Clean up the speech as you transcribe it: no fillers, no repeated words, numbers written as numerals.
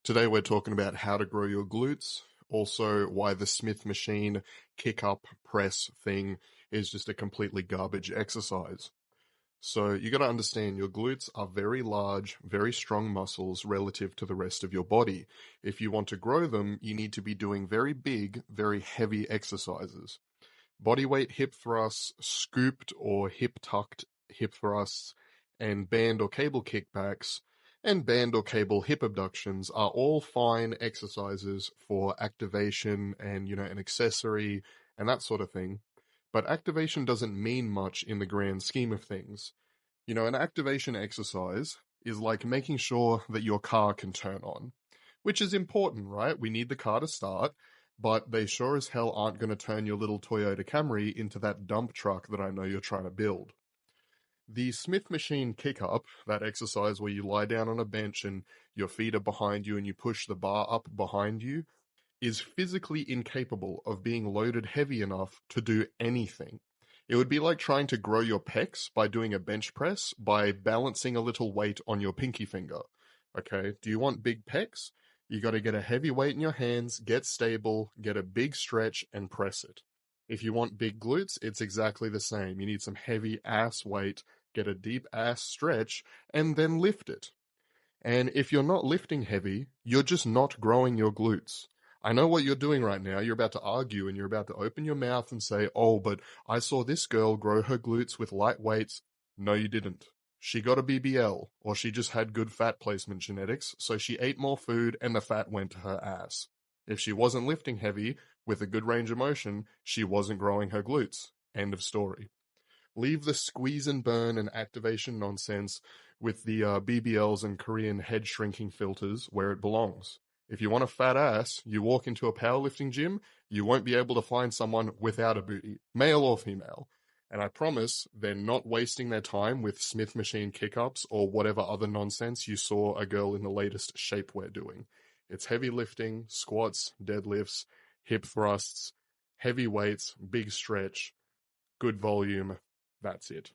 Today we're talking about how to grow your glutes, also why the Smith machine kick up press thing is just a completely garbage exercise. So you got to understand your glutes are very large, very strong muscles relative to the rest of your body. If you want to grow them, you need to be doing very big, very heavy exercises. Bodyweight hip thrusts, scooped or hip tucked hip thrusts, and band or cable kickbacks, and band or cable hip abductions are all fine exercises for activation and, an accessory and that sort of thing. But activation doesn't mean much in the grand scheme of things. An activation exercise is like making sure that your car can turn on, which is important, right? We need the car to start, but they sure as hell aren't going to turn your little Toyota Camry into that dump truck that I know you're trying to build. The Smith machine kick up, that exercise where you lie down on a bench and your feet are behind you and you push the bar up behind you, is physically incapable of being loaded heavy enough to do anything. It would be like trying to grow your pecs by doing a bench press by balancing a little weight on your pinky finger. Okay, do you want big pecs? You got to get a heavy weight in your hands, get stable, get a big stretch, and press it. If you want big glutes, it's exactly the same. You need some heavy ass weight, get a deep ass stretch, and then lift it. And if you're not lifting heavy, you're just not growing your glutes. I know what you're doing right now. You're about to argue and you're about to open your mouth and say, oh, but I saw this girl grow her glutes with light weights. No, you didn't. She got a BBL, or she just had good fat placement genetics, so she ate more food and the fat went to her ass. If she wasn't lifting heavy with a good range of motion, she wasn't growing her glutes. End of story. Leave the squeeze and burn and activation nonsense with the BBLs and Korean head shrinking filters where it belongs. If you want a fat ass, you walk into a powerlifting gym, you won't be able to find someone without a booty, male or female. And I promise they're not wasting their time with Smith machine kick-ups or whatever other nonsense you saw a girl in the latest shapewear doing. It's heavy lifting, squats, deadlifts, hip thrusts, heavy weights, big stretch, good volume. That's it.